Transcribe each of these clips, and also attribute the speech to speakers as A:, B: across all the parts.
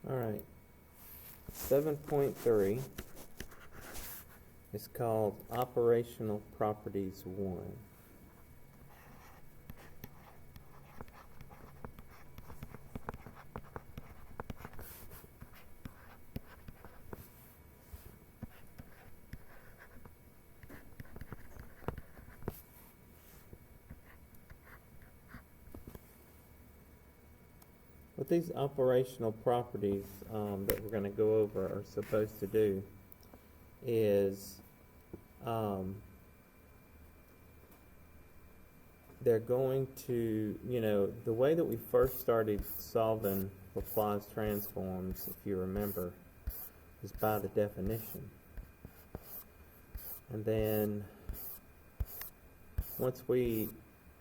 A: Alright, 7.3 is called Operational Properties 1. What these operational properties that we're going to go over are supposed to do is they're going to, the way that we first started solving Laplace transforms, if you remember, is by the definition. And then once we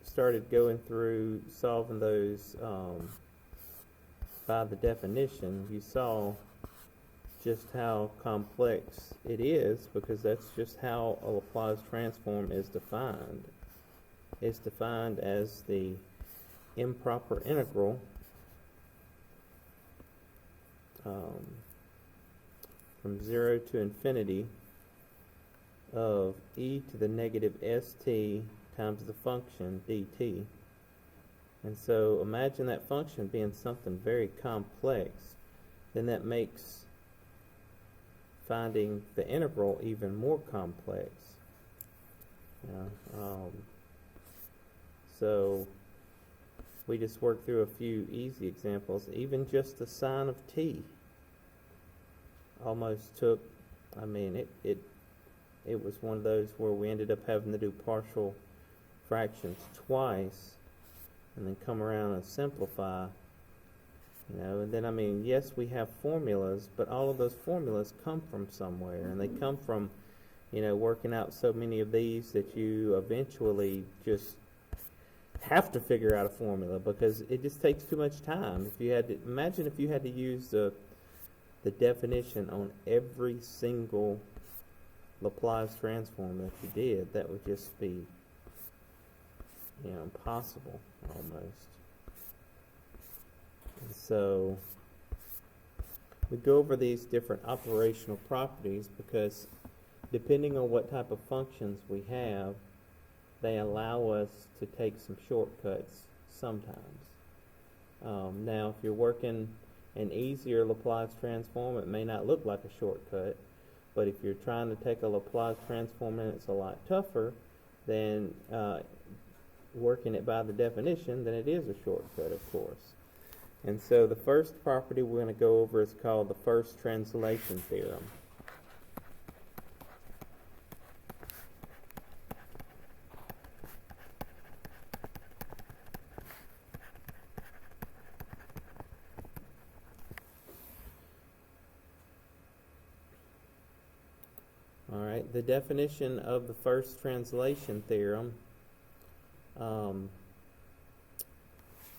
A: started going through solving those by the definition, you saw just how complex it is, because that's just how a Laplace transform is defined. It's defined as the improper integral from 0 to infinity of e to the negative st times the function dt. And so imagine that function being something very complex. Then that makes finding the integral even more complex. So we just worked through a few easy examples. Even just the sine of t almost took, it was one of those where we ended up having to do partial fractions twice and then come around and simplify, and then, yes, we have formulas, but all of those formulas come from somewhere, and they come from, working out so many of these that you eventually just have to figure out a formula, because it just takes too much time. Imagine if you had to use the definition on every single Laplace transform that you did. That would just be impossible almost. And so we go over these different operational properties because depending on what type of functions we have, they allow us to take some shortcuts sometimes. Now, if you're working an easier Laplace transform, it may not look like a shortcut, but if you're trying to take a Laplace transform and it's a lot tougher, then working it by the definition, then it is a shortcut, of course. And so the first property we're going to go over is called the first translation theorem. Alright, the definition of the first translation theorem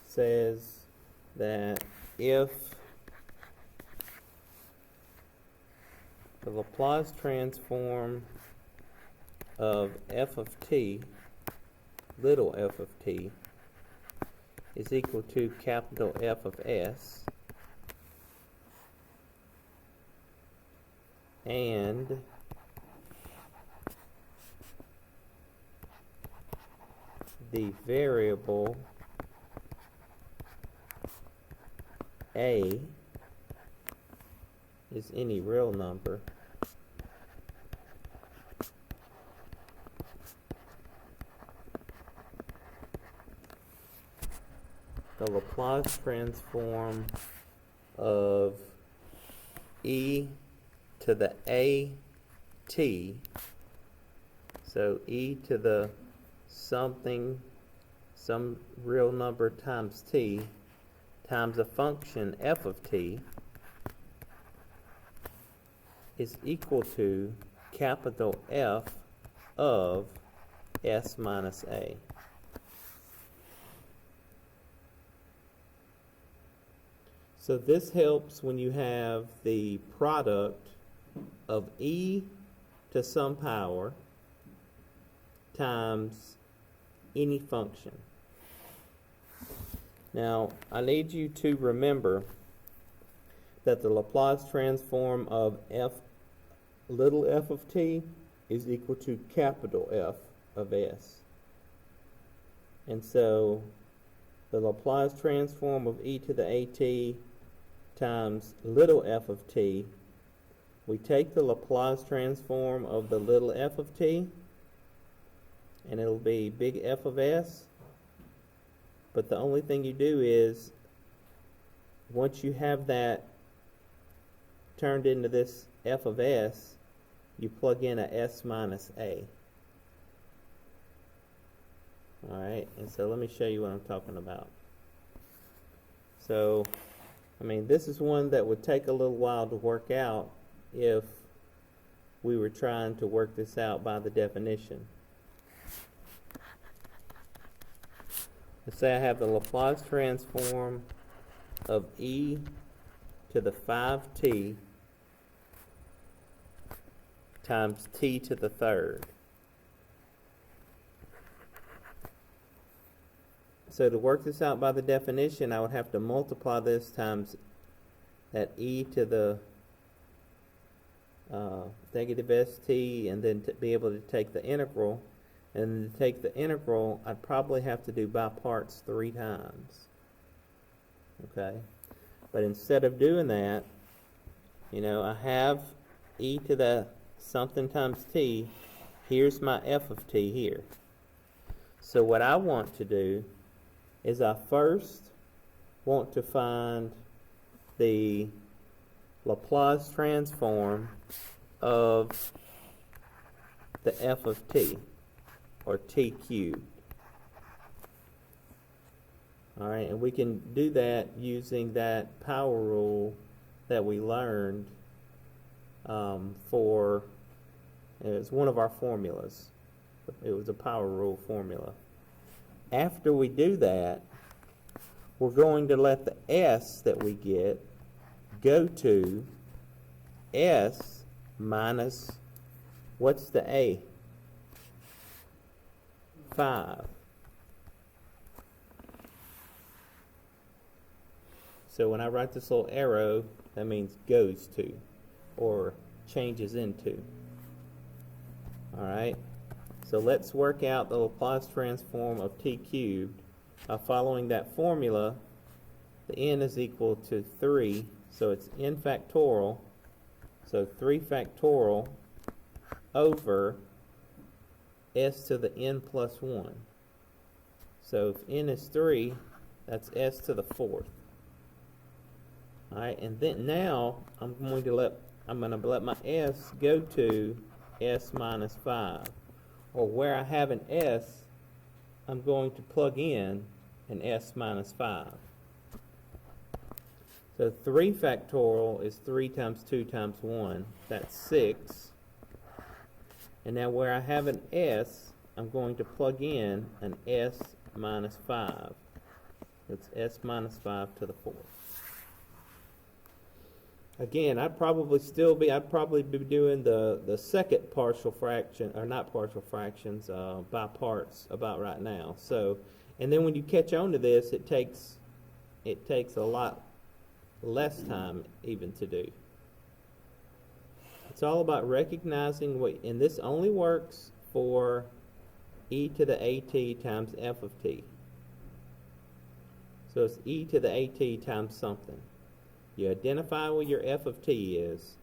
A: says that if the Laplace transform of f of t, little f of t, is equal to capital F of s, and the variable a is any real number, the Laplace transform of e to the a t, so e to the something, some real number times t, times a function f of t, is equal to capital F of s minus a. So this helps when you have the product of e to some power times any function. Now, I need you to remember that the Laplace transform of little f of t is equal to capital F of s. And so the Laplace transform of e to the at times little f of t, we take the Laplace transform of the little f of t, and it'll be big F of s. But the only thing you do is, once you have that turned into this f of s, you plug in a s minus a. Alright, and so let me show you what I'm talking about. So, I mean, this is one that would take a little while to work out if we were trying to work this out by the definition. Let's say I have the Laplace transform of e to the 5t times t to the third. So to work this out by the definition, I would have to multiply this times that e to the negative st, and then to be able to take the integral. And to take the integral, I'd probably have to do by parts 3 times. Okay? But instead of doing that, you know, I have e to the something times t. Here's my f of t here. So what I want to do is I first want to find the Laplace transform of the f of t, or t cubed. Alright, and we can do that using that power rule that we learned it's one of our formulas. It was a power rule formula. After we do that, we're going to let the s that we get go to s minus, what's the a? 5. So when I write this little arrow, that means goes to, or changes into. Alright, so let's work out the Laplace transform of t cubed by following that formula. The n is equal to 3, so it's n factorial, so 3 factorial over s to the n plus 1. So if n is 3, that's s to the 4th. Alright, and then now I'm going to let my s go to s minus 5. Or where I have an s, I'm going to plug in an s minus 5. So 3 factorial is 3 times 2 times 1. That's 6. And now where I have an s, I'm going to plug in an s minus 5. It's s minus 5 to the 4th. Again, I'd probably be doing the second partial fraction, or not partial fractions, by parts about right now. So, and then when you catch on to this, it takes a lot less time even to do. It's all about recognizing and this only works for e to the at times f of t. So it's e to the at times something. You identify what your f of t is.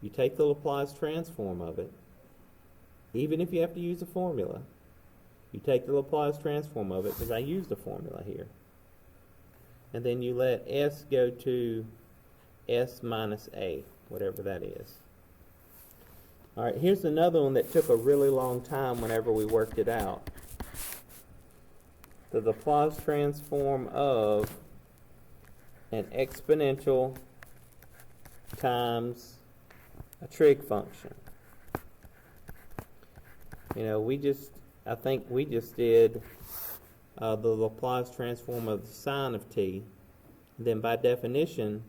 A: You take the Laplace transform of it. Even if you have to use a formula, you take the Laplace transform of it, because I used a formula here. And then you let s go to s minus a, whatever that is. Alright, here's another one that took a really long time whenever we worked it out. The Laplace transform of an exponential times a trig function. You know, I think we just did the Laplace transform of the sine of t. Then by definition,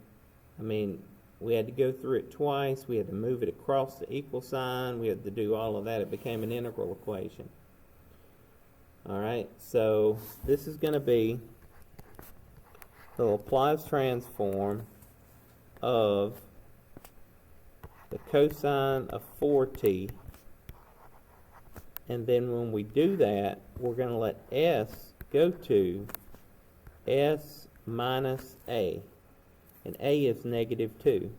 A: I mean, we had to go through it twice. We had to move it across the equal sign. We had to do all of that. It became an integral equation. Alright, so this is going to be the Laplace transform of the cosine of 4t, and then when we do that, we're going to let s go to s minus a, and a is negative 2.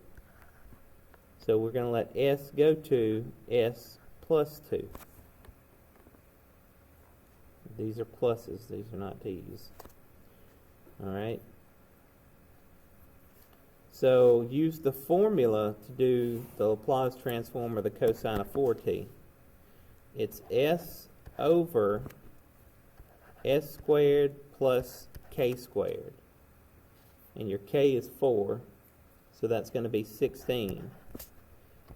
A: So we're going to let s go to s plus 2. These are pluses, these are not t's. Alright. So use the formula to do the Laplace transform of the cosine of 4t. It's s over s squared plus k squared. And your k is 4, so that's going to be 16.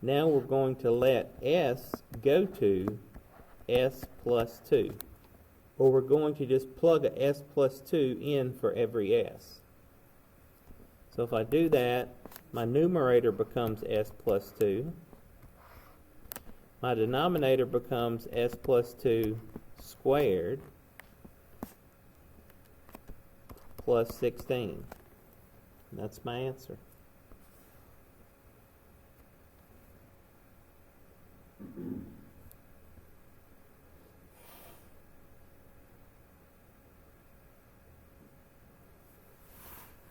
A: Now we're going to let s go to s plus 2. Or we're going to just plug a s plus 2 in for every s. So if I do that, my numerator becomes s plus 2. My denominator becomes s plus 2 squared plus 16. That's my answer.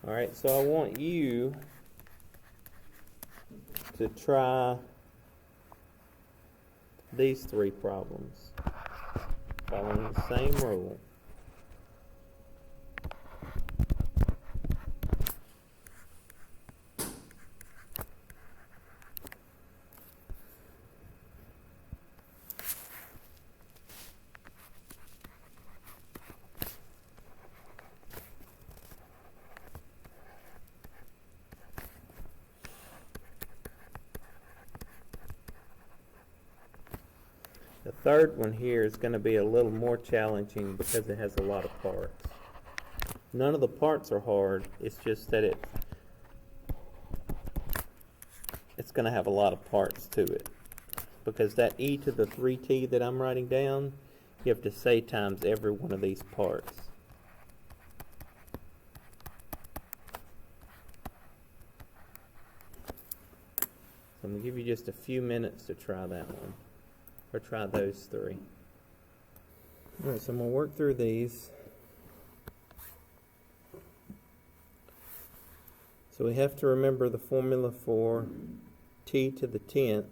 A: Alright, so I want you to try these 3 problems following the same rule. The third one here is going to be a little more challenging because it has a lot of parts. None of the parts are hard, it's just that it's going to have a lot of parts to it. Because that e to the 3t that I'm writing down, you have to say times every one of these parts. So I'm going to give you just a few minutes to try that one. Or try those 3. Alright, so I'm going to work through these. So we have to remember the formula for t to the 10th.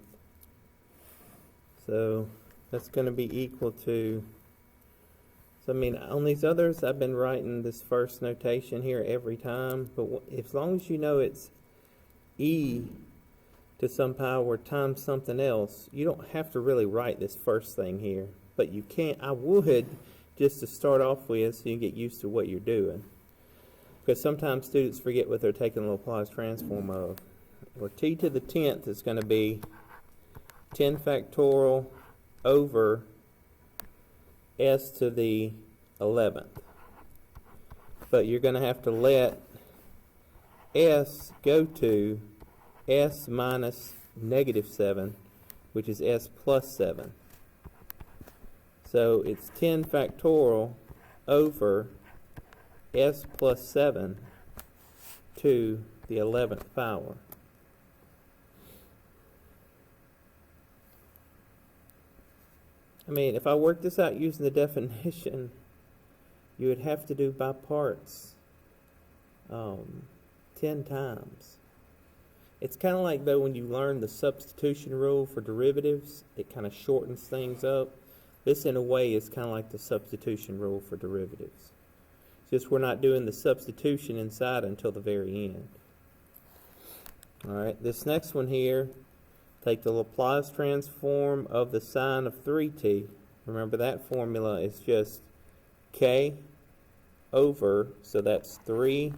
A: So that's going to be equal to, so I mean on these others I've been writing this first notation here every time, but as long as you know it's e to some power times something else, you don't have to really write this first thing here, but you can. I would, just to start off with, so you can get used to what you're doing, because sometimes students forget what they're taking the Laplace transform of. Well, t to the 10th is going to be 10 factorial over s to the 11th, but you're going to have to let s go to s minus negative 7, which is s plus 7. So it's 10 factorial over s plus 7 to the 11th power. I mean, if I work this out using the definition, you would have to do by parts 10 times. It's kind of like, though, when you learn the substitution rule for derivatives, it kind of shortens things up. This, in a way, is kind of like the substitution rule for derivatives. It's just we're not doing the substitution inside until the very end. Alright, this next one here, take the Laplace transform of the sine of 3t. Remember that formula is just k over, so that's 3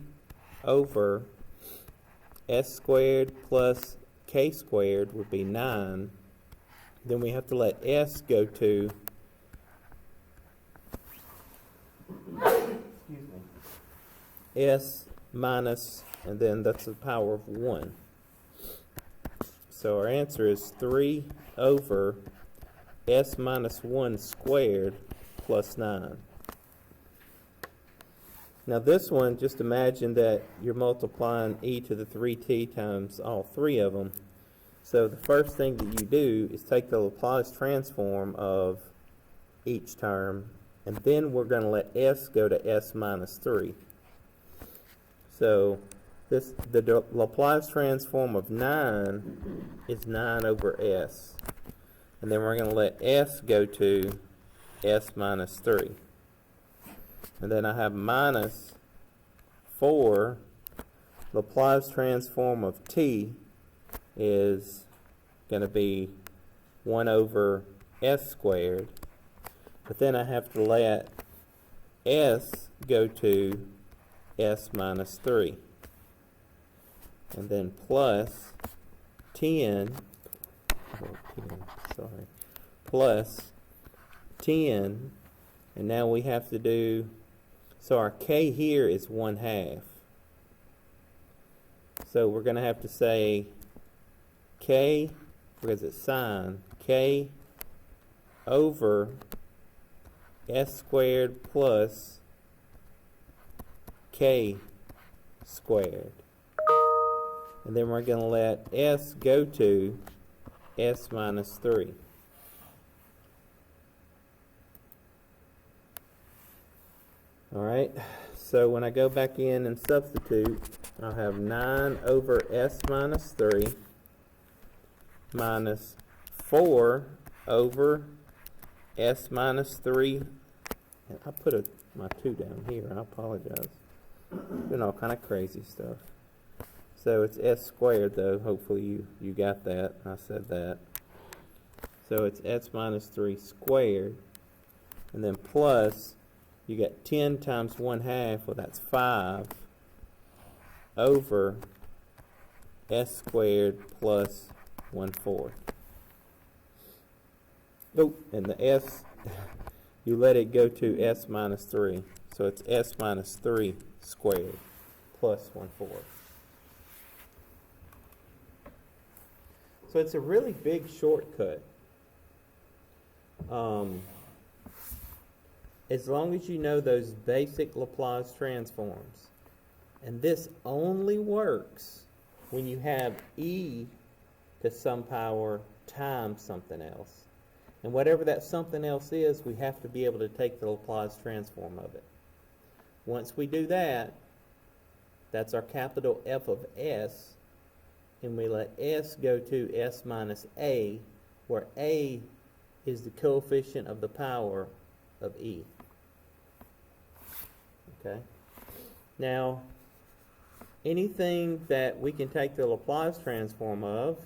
A: over s squared plus k squared would be 9. Then we have to let s go to s minus, and then that's the power of 1. So our answer is 3 over s minus 1 squared plus 9. Now this one, just imagine that you're multiplying e to the 3t times all three of them. So the first thing that you do is take the Laplace transform of each term, and then we're going to let s go to s minus 3. So the Laplace transform of 9 is 9 over s. And then we're going to let s go to s minus 3. And then I have minus 4. Laplace transform of t is going to be 1 over s squared. But then I have to let s go to s minus 3. And then plus 10, plus 10, and now we have to do, so our k here is 1/2. So we're going to have to say k, because it's sine, k over s squared plus k squared. And then we're going to let s go to s minus 3. Alright, so when I go back in and substitute, I'll have 9 over s minus 3 minus 4 over s minus 3. And I put my 2 down here, I apologize. Doing all kind of crazy stuff. So it's s squared though, hopefully you got that, I said that. So it's s minus 3 squared, and then plus, you got 10 times 1/2, well that's 5, over s squared plus 1/4. Oh, and the s, you let it go to s minus 3. So it's s minus 3 squared plus 1/4. So it's a really big shortcut. As long as you know those basic Laplace transforms. And this only works when you have e to some power times something else. And whatever that something else is, we have to be able to take the Laplace transform of it. Once we do that, that's our capital F of s, and we let s go to s minus a, where a is the coefficient of the power of e. Okay? Now, anything that we can take the Laplace transform of,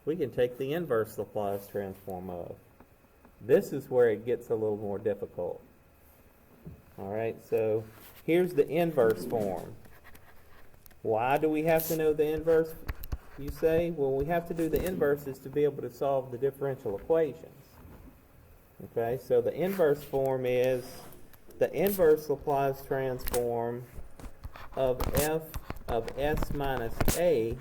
A: we can take the inverse Laplace transform of. This is where it gets a little more difficult. Alright, so here's the inverse form. Why do we have to know the inverse, you say? Well, we have to do the inverses to be able to solve the differential equations. Okay, so the inverse form is the inverse Laplace transform of f of s minus a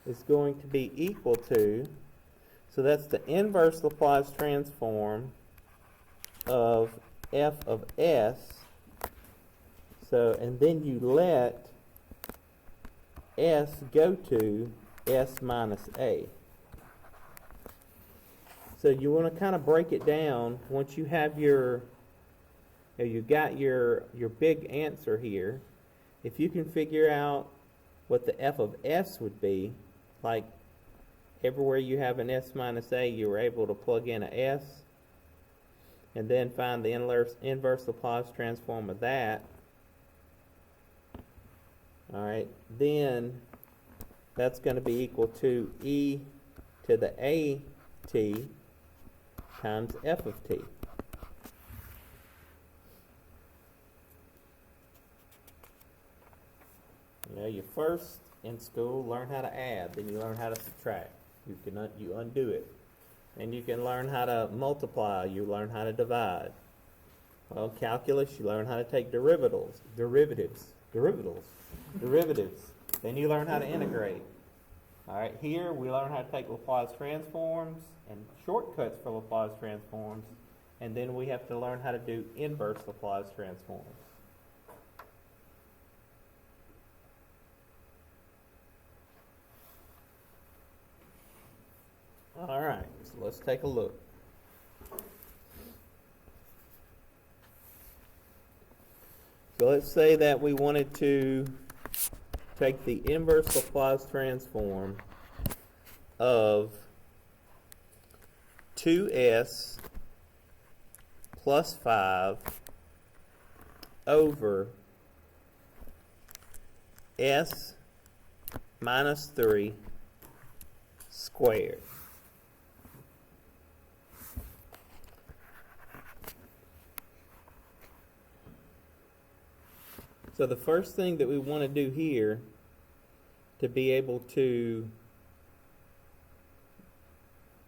A: is going to be equal to, so that's the inverse Laplace transform of f of s. So, and then you let s go to s minus a. So you want to kind of break it down once you have your, you got your big answer here. If you can figure out what the f of s would be, like everywhere you have an s minus a, you were able to plug in a s, and then find the inverse Laplace transform of that. Alright, then that's going to be equal to e to the a t times f of t. You know, you first in school learn how to add, then you learn how to subtract. You undo it. And you can learn how to multiply, you learn how to divide. Well, calculus, you learn how to take derivatives. Then you learn how to integrate. Alright, here we learn how to take Laplace transforms and shortcuts for Laplace transforms. and then we have to learn how to do inverse Laplace transforms. All right, so let's take a look. So let's say that we wanted to take the inverse Laplace transform of 2s plus 5 over s minus 3 squared. So the first thing that we want to do here to be able to,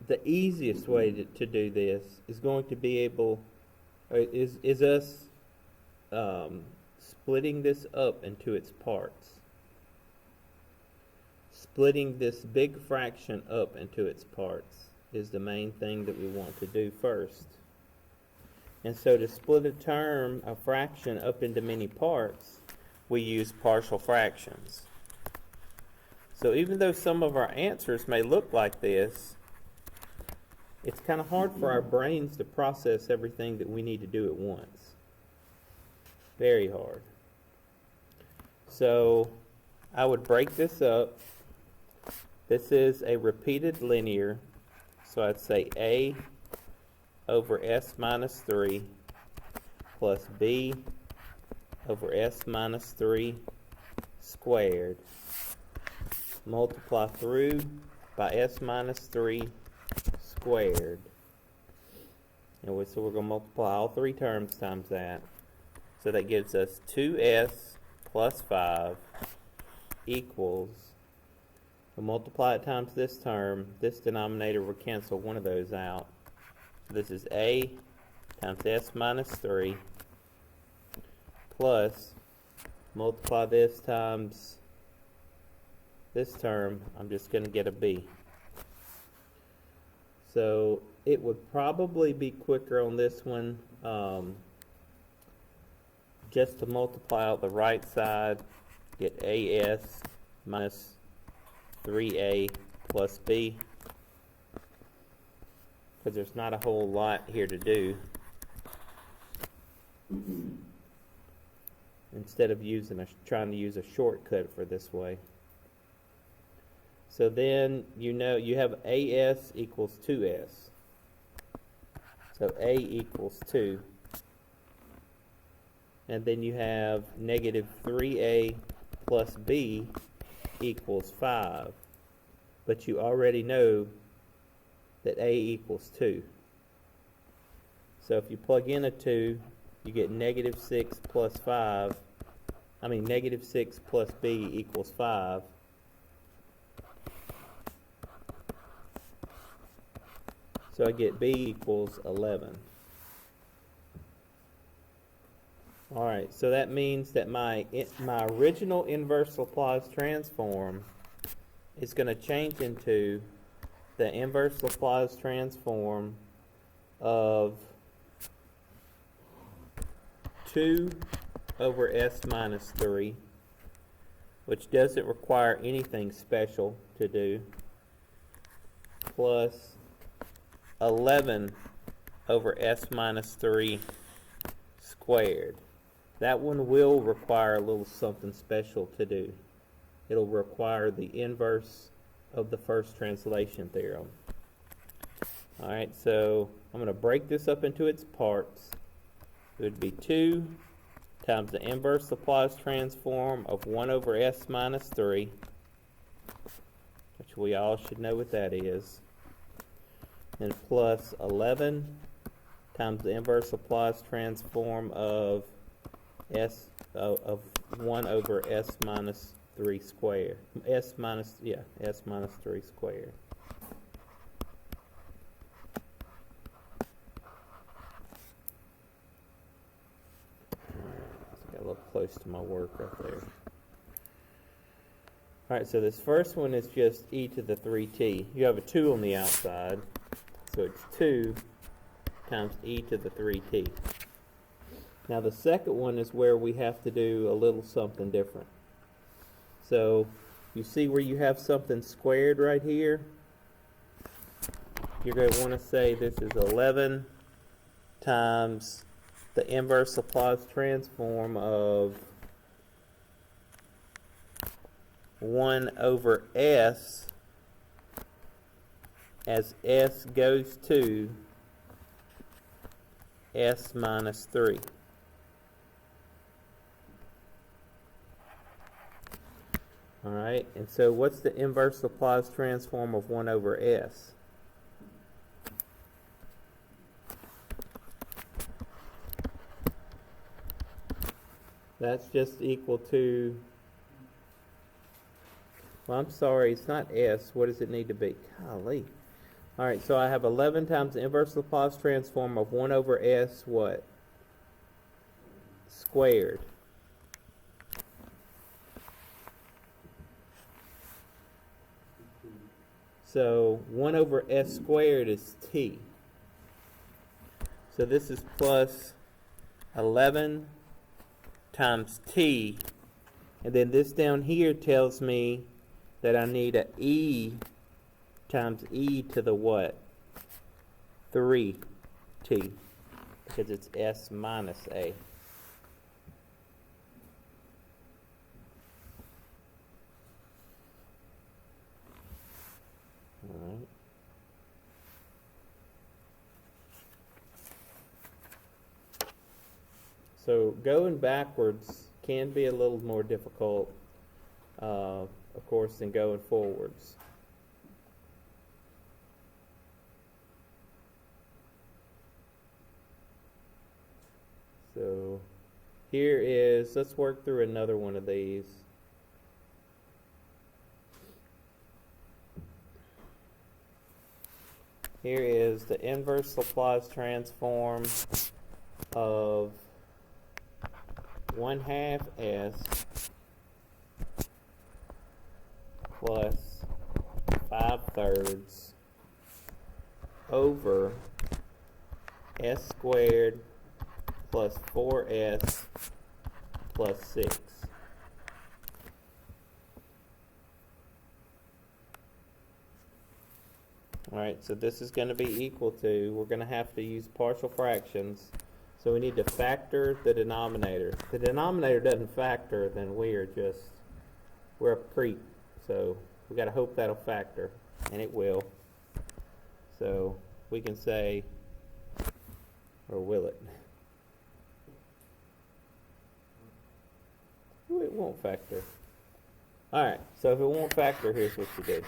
A: the easiest way to do this is going to be able, is us splitting this up into its parts. Splitting this big fraction up into its parts is the main thing that we want to do first. And so to split a fraction up into many parts, we use partial fractions. So even though some of our answers may look like this, it's kind of hard for our brains to process everything that we need to do at once. Very hard. So I would break this up. This is a repeated linear, so I'd say a over s minus 3 plus b over s minus 3 squared, multiply through by s minus 3 squared. And so we're going to multiply all three terms times that. So that gives us 2s plus 5 equals, we'll multiply it times this term. This denominator will cancel one of those out. This is a times s minus 3 plus, multiply this times this term, I'm just going to get a b. So it would probably be quicker on this one just to multiply out the right side, get as minus 3a plus b, because there's not a whole lot here to do. Instead of trying to use a shortcut for this way. So then you know you have as equals 2s. So a equals 2. And then you have negative 3a plus b equals 5. But you already know that a equals 2. So if you plug in a 2, you get negative 6 plus negative 6 plus b equals 5. So I get b equals 11. Alright, so that means that my original inverse Laplace transform is going to change into the inverse Laplace transform of 2 over s minus 3, which doesn't require anything special to do, plus 11 over s minus 3 squared. That one will require a little something special to do. It'll require the inverse of the first translation theorem. Alright, so I'm going to break this up into its parts. It would be 2 times the inverse Laplace transform of 1 over s minus 3, which we all should know what that is, and plus 11 times the inverse Laplace transform of 1 over s minus 3 squared. S minus 3 squared. Got a little close to my work right there. Alright, so this first one is just e to the 3t. You have a 2 on the outside, so it's 2 times e to the 3t. Now the second one is where we have to do a little something different. So you see where you have something squared right here? You're going to want to say this is 11 times the inverse Laplace transform of 1 over s as s goes to s minus 3. Alright, and so what's the inverse Laplace transform of 1 over s? That's just equal to, well, I'm sorry, it's not s. What does it need to be? Golly. Alright, so I have 11 times the inverse Laplace transform of 1 over s, what? Squared. So 1 over s squared is t. So this is plus 11 times t, and then this down here tells me that I need a e times e to the what? 3t, because it's s minus a. Alright. So going backwards can be a little more difficult, of course, than going forwards. So here is, let's work through another one of these. Here is the inverse Laplace transform of 1/2 s plus 5/3 over s squared plus 4s plus 6. Alright, so this is going to be equal to, we're going to have to use partial fractions. So we need to factor the denominator. If the denominator doesn't factor, then we're a creep. So we got to hope that'll factor, and it will. So we can say, or will it? Ooh, it won't factor. Alright, so if it won't factor, here's what you do.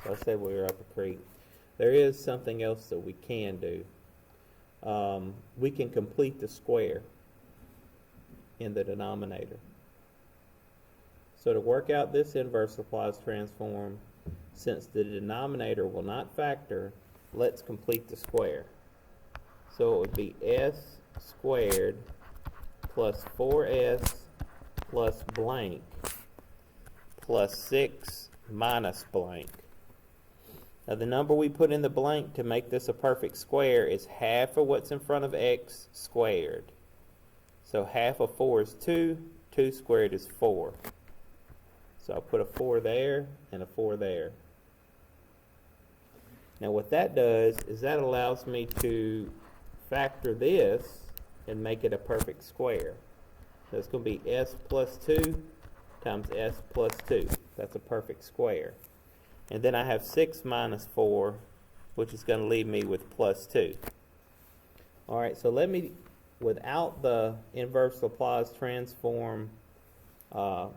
A: So I said we were up a creek. There is something else that we can do. We can complete the square in the denominator. So to work out this inverse Laplace transform, since the denominator will not factor, let's complete the square. So it would be s squared plus 4s plus blank plus 6 minus blank. Now the number we put in the blank to make this a perfect square is half of what's in front of x squared. So half of 4 is 2, 2 squared is 4. So I'll put a 4 there and a 4 there. Now what that does is that allows me to factor this and make it a perfect square. So it's going to be s plus 2 times s plus 2. That's a perfect square. And then I have 6 minus 4, which is going to leave me with plus 2. Alright, so let me, without the inverse Laplace transform on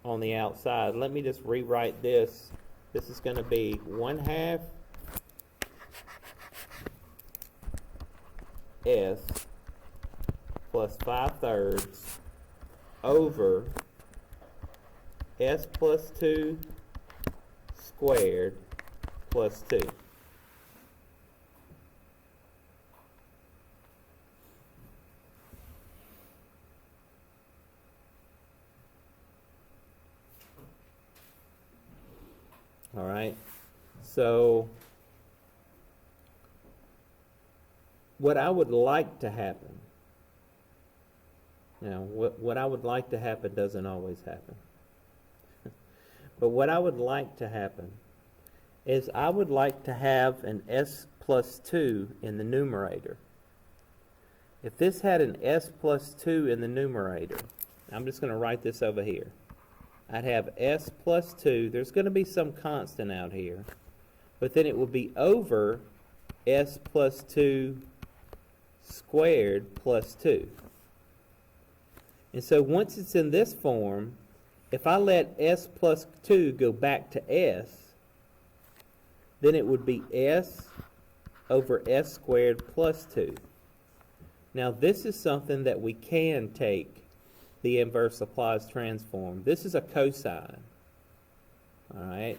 A: the outside, let me just rewrite this. This is going to be 1/2 s plus 5/3 over s plus 2 squared plus 2. All right, so what I would like to happen. Now, what I would like to happen doesn't always happen. But what I would like to happen is I would like to have an s plus 2 in the numerator. If this had an s plus 2 in the numerator, I'm just going to write this over here. I'd have s plus 2. There's going to be some constant out here. But then it would be over s plus 2 squared plus 2. And so once it's in this form, if I let s plus 2 go back to s, then it would be s over s squared plus 2. Now this is something that we can take the inverse Laplace transform. This is a cosine. Alright?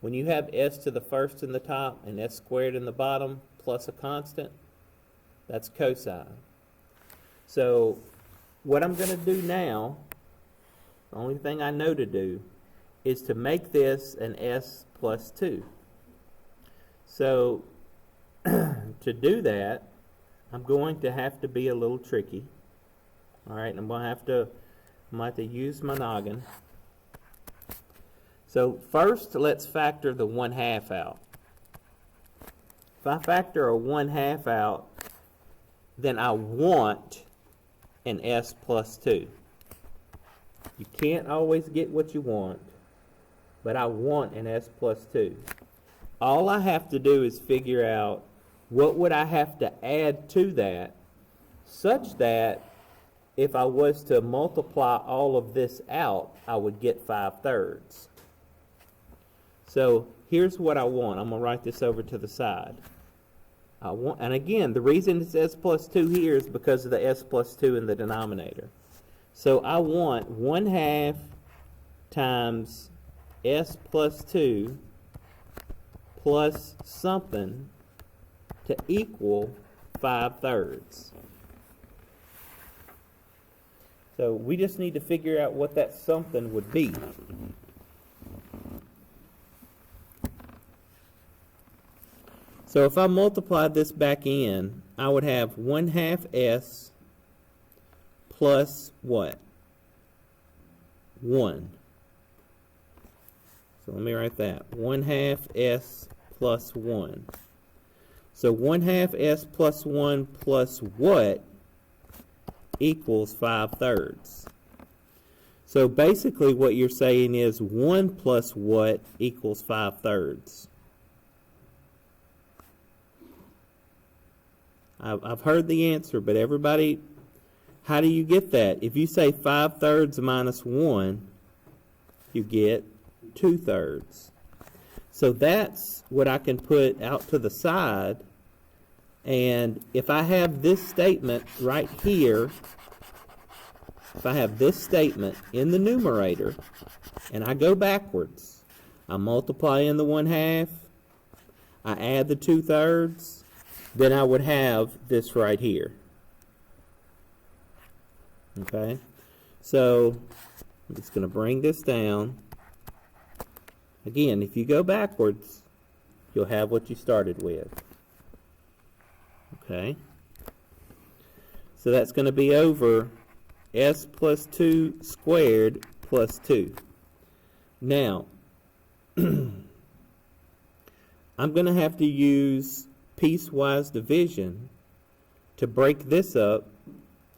A: When you have s to the first in the top and s squared in the bottom plus a constant, that's cosine. So what I'm going to do now, the only thing I know to do, is to make this an s plus 2. So to do that, I'm going to have to be a little tricky. Alright, I'm going to have to use my noggin. So first, let's factor the 1/2 out. If I factor a 1/2 out, then I want an s plus 2. You can't always get what you want, but I want an s plus 2. All I have to do is figure out what would I have to add to that, such that if I was to multiply all of this out, I would get 5/3. So here's what I want. I'm going to write this over to the side. And again, the reason it's s plus 2 here is because of the s plus 2 in the denominator. So I want 1/2 times s plus 2 plus something to equal 5/3. So we just need to figure out what that something would be. So if I multiply this back in, I would have 1/2 s plus what? 1. So let me write that. 1/2 s plus 1. So 1/2 s plus 1 plus what equals 5/3. So basically what you're saying is 1 plus what equals 5/3. I've heard the answer, but everybody, how do you get that? If you say 5/3 minus 1, you get 2/3. So that's what I can put out to the side. And if I have this statement right here, if I have this statement in the numerator, and I go backwards, I multiply in the 1/2, I add the 2/3, then I would have this right here. Okay? So I'm just going to bring this down. Again, if you go backwards, you'll have what you started with. Okay? So that's going to be over s plus 2 squared plus 2. Now, I'm going to have to use piecewise division to break this up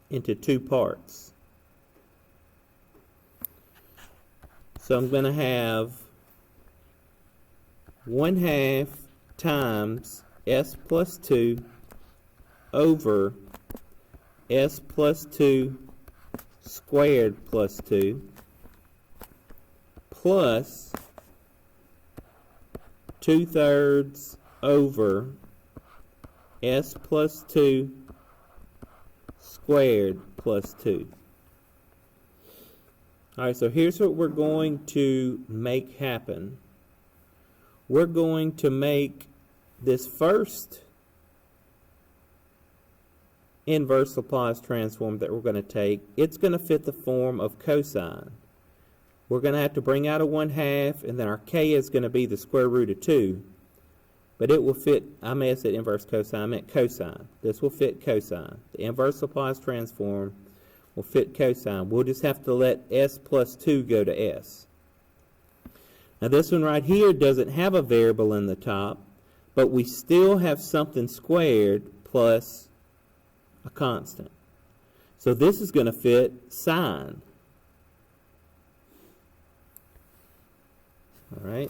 A: into 2 parts. So I'm going to have 1/2 times s plus 2 over s plus 2 squared plus 2 plus 2/3 over s plus 2 squared plus 2. Alright, so here's what we're going to make happen. We're going to make this first inverse Laplace transform that we're going to take, it's going to fit the form of cosine. We're going to have to bring out a 1/2, and then our k is going to be the square root of 2. but it will fit, I may have said inverse cosine, I meant cosine. This will fit cosine. The inverse Laplace transform will fit cosine. We'll just have to let s plus 2 go to s. Now this one right here doesn't have a variable in the top, but we still have something squared plus a constant. So this is going to fit sine. All right.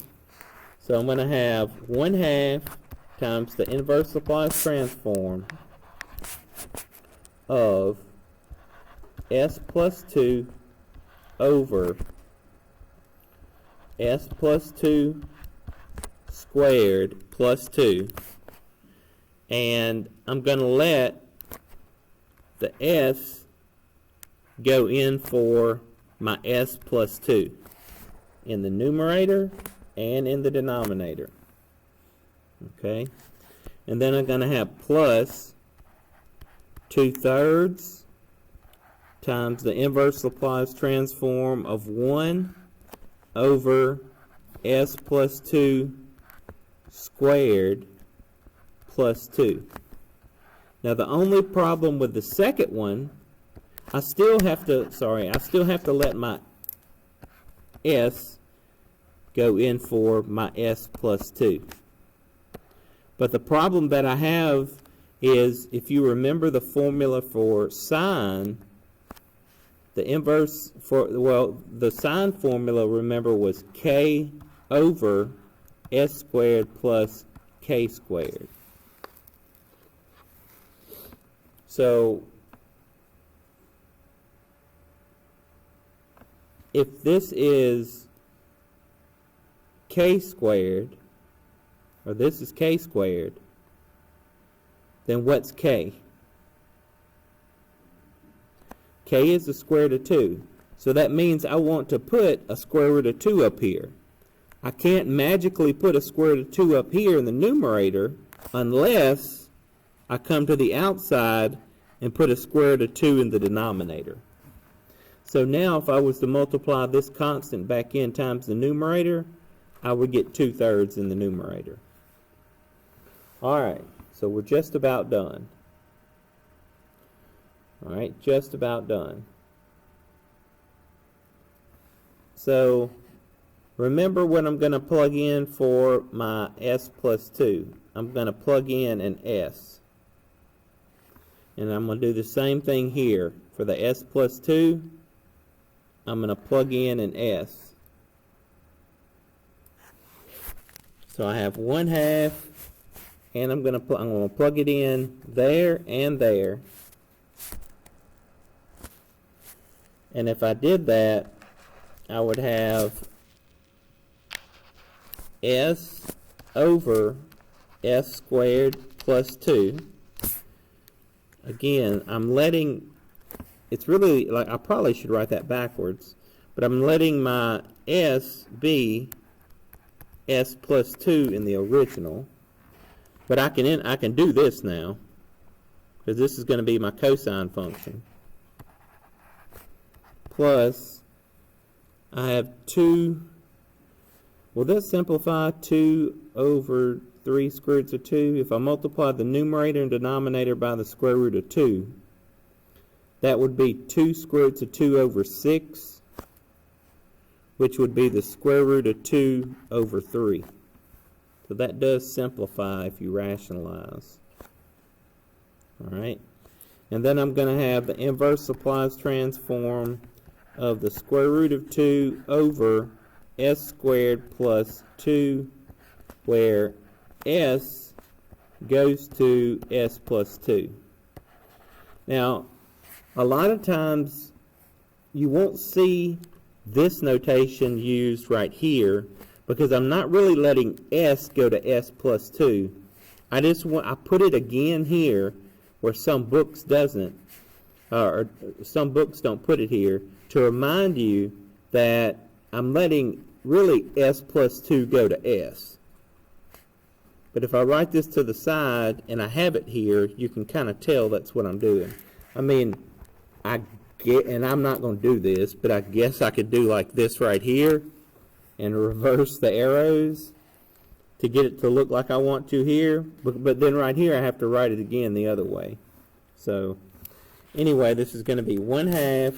A: So I'm going to have 1/2 times the inverse Laplace transform of s plus 2 over s plus 2 squared plus 2. And I'm going to let the s go in for my s plus 2 in the numerator and in the denominator. Okay? And then I'm going to have plus 2/3 times the inverse Laplace transform of 1 over s plus 2 squared plus 2. Now the only problem with the second one, I still have to let my s go in for my s plus 2. But the problem that I have is, if you remember the formula for sine, the inverse for, well, the sine formula, remember, was k over s squared plus k squared. So if this is k squared, or this is k squared, then what's k? K is the square root of 2. So that means I want to put a square root of 2 up here. I can't magically put a square root of 2 up here in the numerator unless I come to the outside and put a square root of 2 in the denominator. So now if I was to multiply this constant back in times the numerator, I would get 2/3 in the numerator. Alright, so we're just about done. Alright, just about done. So remember what I'm going to plug in for my s plus 2. I'm going to plug in an s. And I'm going to do the same thing here. For the s plus 2, I'm going to plug in an s. So I have 1/2, and I'm going to plug it in there and there. And if I did that, I would have s over s squared plus 2. Again, I'm letting, it's really like, I probably should write that backwards, but I'm letting my s be s plus 2 in the original. But I can do this now, because this is going to be my cosine function. Plus, I have 2, will this simplify? 2 over 3 square roots of 2. If I multiply the numerator and denominator by the square root of 2, that would be 2 square roots of 2 over 6, which would be the square root of 2 over 3. So that does simplify if you rationalize. Alright. And then I'm going to have the inverse Laplace transform of the square root of 2 over s squared plus 2, where s goes to s plus 2. Now, a lot of times you won't see this notation used right here, because I'm not really letting s go to s plus 2. I put it again here where some books doesn't, or some books don't put it here, to remind you that I'm letting really s plus 2 go to s. But if I write this to the side and I have it here, you can kind of tell that's what I'm doing. I mean, and I'm not going to do this, but I guess I could do like this right here and reverse the arrows. to get it to look like I want to here, but then right here I have to write it again the other way. So anyway, this is going to be 1/2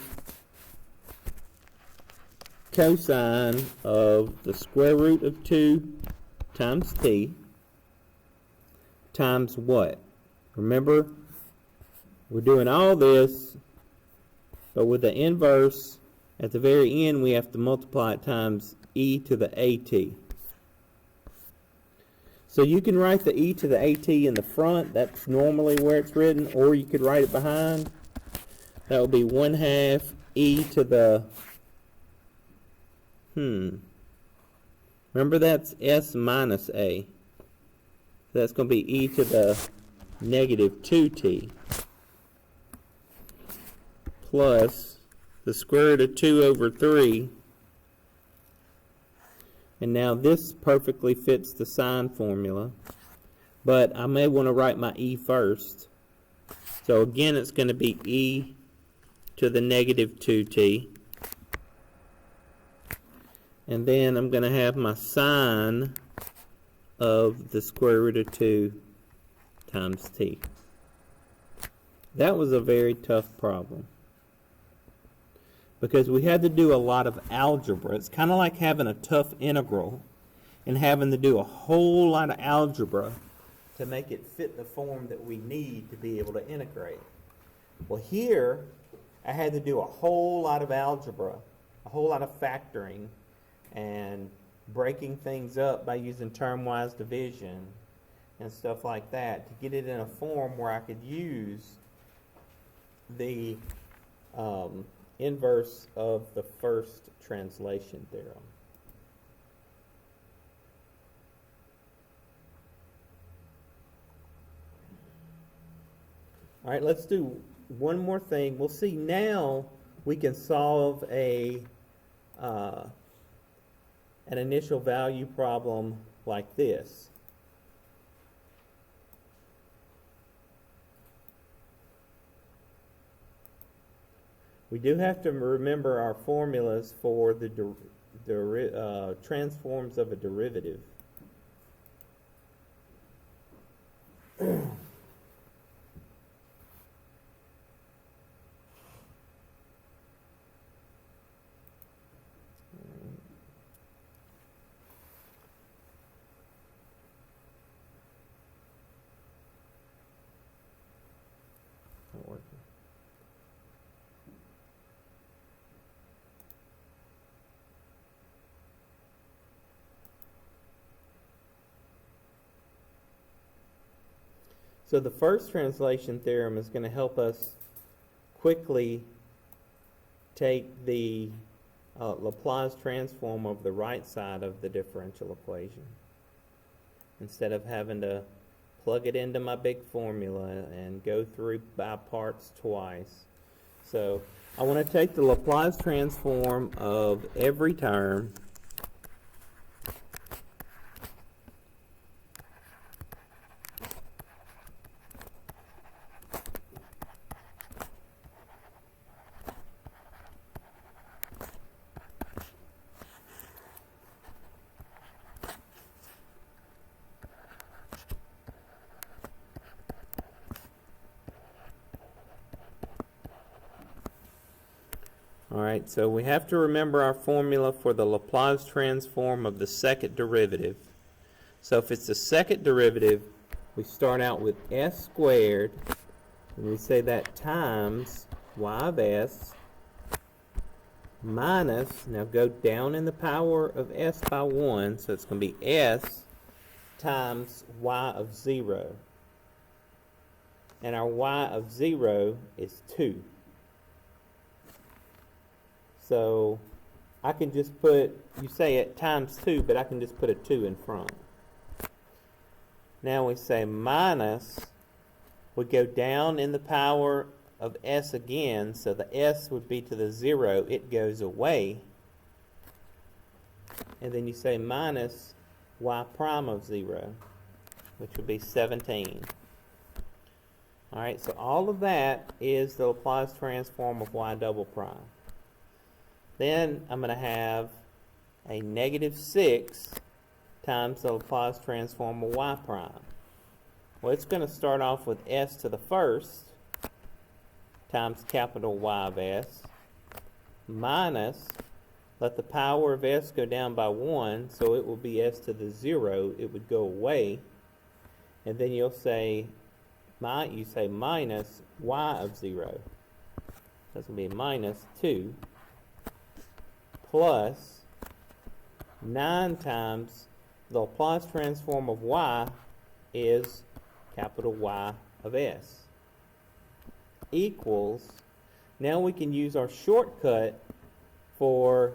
A: cosine of the square root of 2 times t times what? Remember, we're doing all this, but with the inverse at the very end we have to multiply it times e to the at. So you can write the e to the at in the front, that's normally where it's written, or you could write it behind. That would be 1/2 e to the, remember that's s minus a. That's going to be e to the negative 2t plus the square root of 2 over 3. And now this perfectly fits the sine formula, but I may want to write my e first. So again, it's going to be e to the negative 2t. And then I'm going to have my sine of the square root of 2 times t. That was a very tough problem, because we had to do a lot of algebra. It's kind of like having a tough integral and having to do a whole lot of algebra to make it fit the form that we need to be able to integrate. Well, here I had to do a whole lot of algebra, a whole lot of factoring, and breaking things up by using term-wise division and stuff like that to get it in a form where I could use the inverse of the first translation theorem. All right, let's do one more thing. We'll see now we can solve an initial value problem like this. We do have to remember our formulas for the transforms of a derivative. Not working. So the first translation theorem is going to help us quickly take the Laplace transform of the right side of the differential equation, instead of having to plug it into my big formula and go through by parts twice. So I want to take the Laplace transform of every term Alright, so we have to remember our formula for the Laplace transform of the second derivative. So if it's the second derivative, we start out with s squared, and we say that times y of s minus, now go down in the power of s by 1, so it's going to be s times y of 0. And our y of 0 is 2. So I can just put, you say it times 2, but I can just put a 2 in front. Now we say minus, we go down in the power of s again, so the s would be to the 0, it goes away. And then you say minus y prime of 0, which would be 17. Alright, so all of that is the Laplace transform of y double prime. Then I'm going to have a negative 6 times the Laplace transform of y prime. Well, it's going to start off with s to the first times capital Y of s minus, let the power of s go down by 1, so it will be s to the 0. It would go away. And then you'll say, minus y of 0. That's going to be minus 2 plus 9 times the Laplace transform of y is capital Y of s equals, now we can use our shortcut for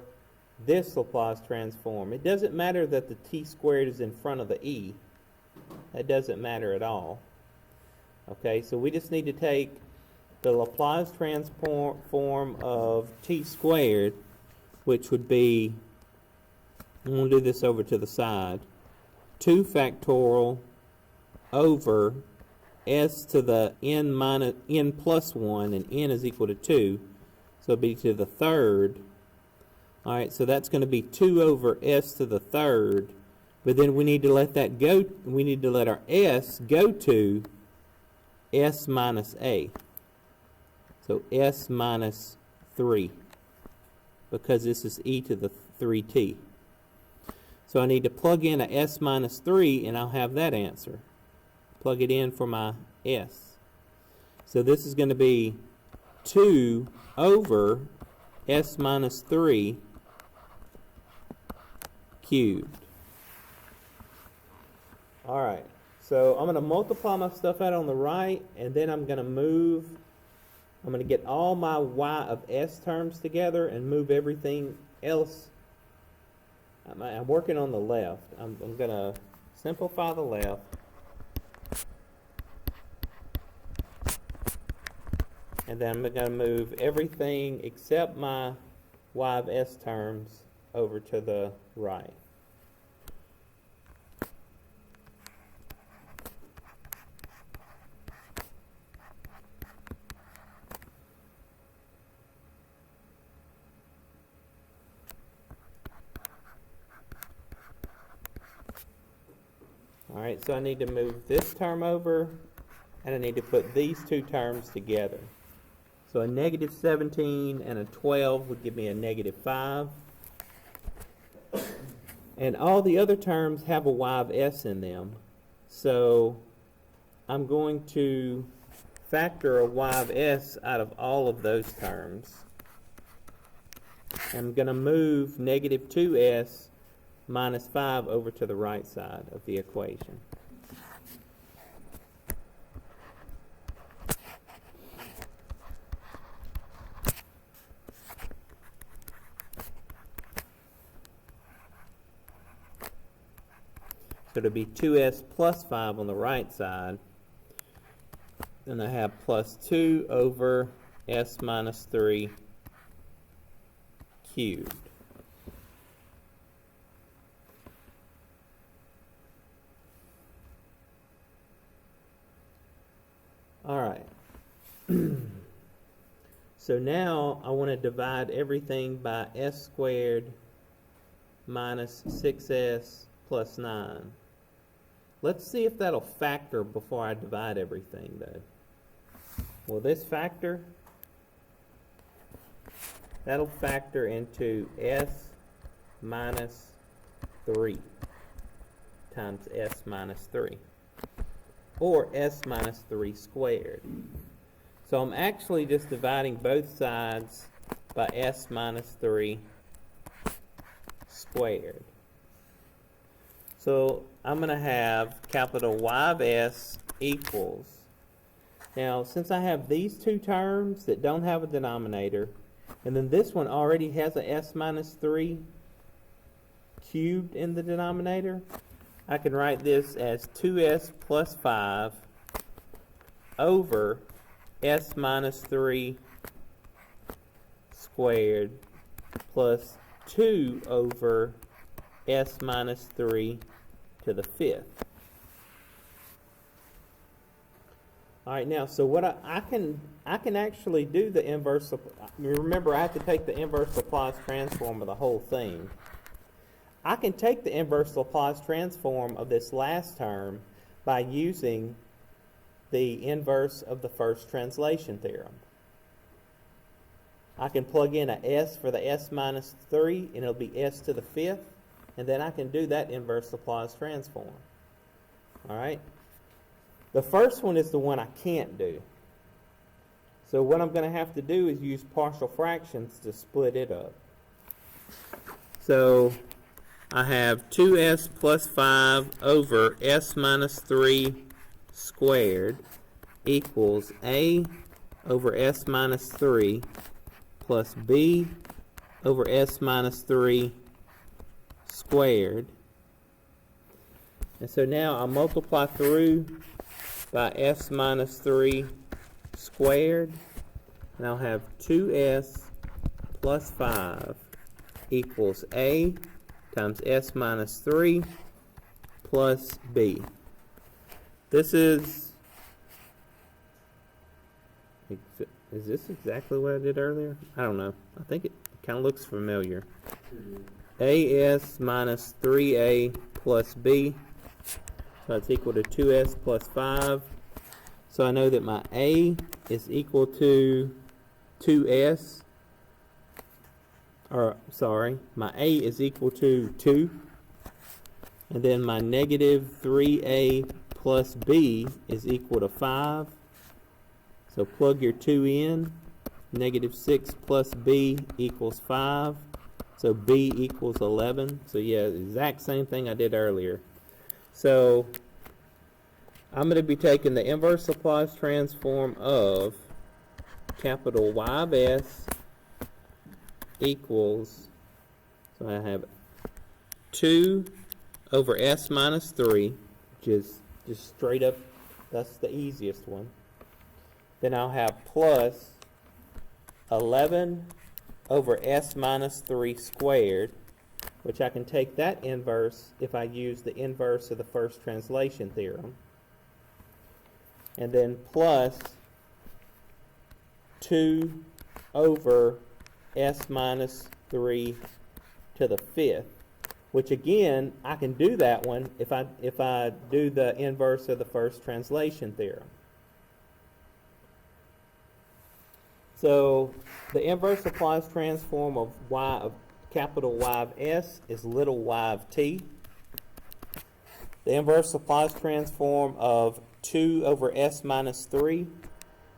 A: this Laplace transform. It doesn't matter that the t squared is in front of the e. That doesn't matter at all. Okay, so we just need to take the Laplace transform of t squared, which would be, I'm going to do this over to the side, 2 factorial over s to the n plus 1, and n is equal to 2, so it'll be to the third. Alright, so that's going to be 2 over s to the third, but then we need to let that go, we need to let our s go to s minus a. So s minus 3, because this is e to the 3t. So I need to plug in a s minus 3, and I'll have that answer. Plug it in for my s. So this is going to be 2 over s minus 3 cubed. Alright, so I'm going to multiply my stuff out on the right, and then I'm going to get all my y of s terms together and move everything else. I'm working on the left. I'm going to simplify the left. And then I'm going to move everything except my y of s terms over to the right. Alright, so I need to move this term over, and I need to put these two terms together. So a negative 17 and a 12 would give me a negative 5. And all the other terms have a y of s in them. So I'm going to factor a y of s out of all of those terms. I'm going to move negative 2s minus 5 over to the right side of the equation. So it'll be 2s plus 5 on the right side. Then I have plus 2 over s minus 3 cubed. All right. So now I want to divide everything by s squared minus 6s plus 9. Let's see if that'll factor before I divide everything, though. Will this factor? That'll factor into s minus 3 times s minus 3, or s minus 3 squared. So I'm actually just dividing both sides by s minus 3 squared. So I'm going to have capital Y of s equals, now since I have these two terms that don't have a denominator, and then this one already has a s minus 3 cubed in the denominator, I can write this as 2s plus 5 over s minus 3 squared plus 2 over s minus 3 to the 5th. Alright, now, so what I can actually do the inverse. Remember, I have to take the inverse Laplace transform of the whole thing. I can take the inverse Laplace transform of this last term by using the inverse of the first translation theorem. I can plug in a s for the s minus 3, and it'll be s to the 5th, and then I can do that inverse Laplace transform. All right? The first one is the one I can't do. So what I'm going to have to do is use partial fractions to split it up. So I have 2s plus 5 over s minus 3 squared equals a over s minus 3 plus b over s minus 3 squared. And so now I'll multiply through by s minus 3 squared, and I'll have 2s plus 5 equals a times s minus 3 plus b. This is this exactly what I did earlier? I don't know. I think it kind of looks familiar. As minus 3a plus b, so it's equal to 2s plus 5. So I know that my a is equal to 2s, or sorry, my a is equal to 2, and then my negative 3a plus b is equal to 5. So plug your 2 in. Negative 6 plus b equals 5. So b equals 11. So yeah, exact same thing I did earlier. So I'm going to be taking the inverse Laplace transform of capital Y of s equals, so I have 2 over s minus 3, which is just straight up, that's the easiest one. Then I'll have plus 11 over s minus 3 squared, which I can take that inverse if I use the inverse of the first translation theorem. And then plus 2 over s minus 3 to the 5th, which again, I can do that one if I do the inverse of the first translation theorem. So the inverse Laplace transform of y of capital Y of s is little y of t. The inverse Laplace transform of 2 over s minus 3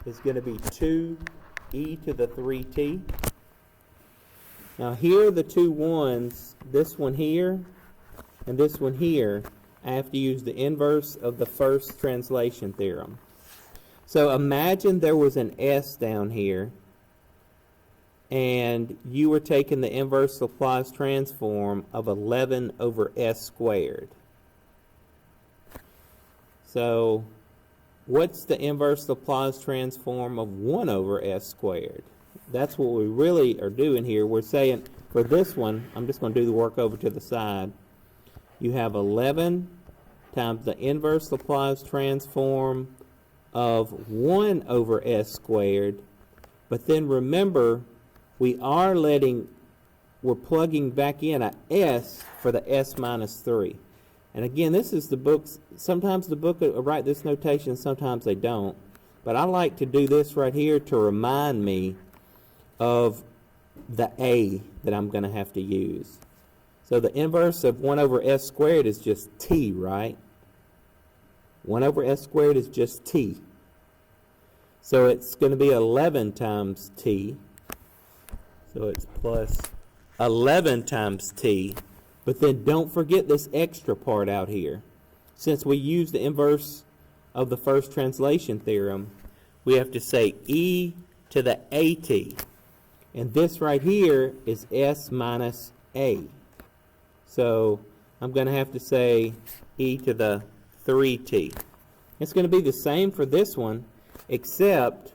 A: is going to be 2e to the 3t. Now here are the two ones, this one here and this one here. I have to use the inverse of the first translation theorem. So imagine there was an s down here, and you were taking the inverse Laplace transform of 11 over s squared. So what's the inverse Laplace transform of 1 over s squared? That's what we really are doing here. We're saying for this one, I'm just going to do the work over to the side. You have 11 times the inverse Laplace transform of 1 over s squared, but then remember we're plugging back in a s for the s minus 3. And again, this is the books, sometimes the book will write this notation, sometimes they don't, but I like to do this right here to remind me of the a that I'm going to have to use. So the inverse of 1 over s squared is just t, right? 1 over s squared is just t. So it's going to be 11 times t. So it's plus 11 times t. But then don't forget this extra part out here. Since we use the inverse of the first translation theorem, we have to say e to the at. And this right here is s minus a. So I'm going to have to say e to the 3t. It's going to be the same for this one, except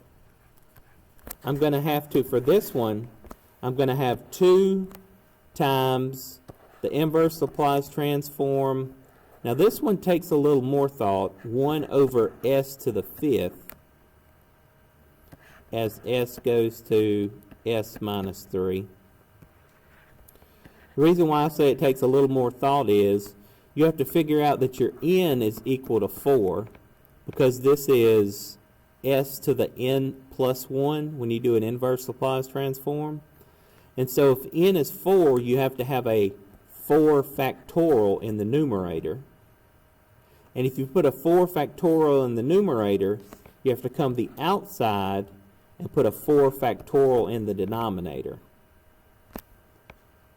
A: I'm going to have to, for this one, I'm going to have 2 times the inverse Laplace transform. Now this one takes a little more thought, 1 over s to the 5th, as s goes to s minus 3. The reason why I say it takes a little more thought is you have to figure out that your n is equal to 4 because this is s to the n plus 1 when you do an inverse Laplace transform. And so if n is 4, you have to have a 4 factorial in the numerator. And if you put a 4 factorial in the numerator, you have to come the outside and put a 4 factorial in the denominator.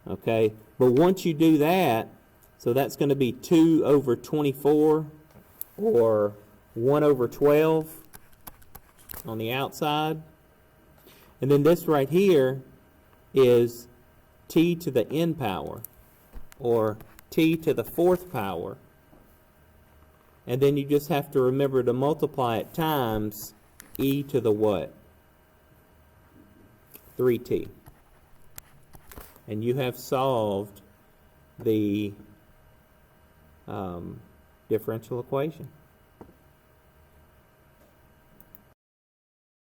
A: Okay, but once you do that, so that's going to be 2 over 24 or 1 over 12 on the outside. And then this right here is t to the n power or t to the 4th power. And then you just have to remember to multiply it times e to the what? 3t. And you have solved the differential equation.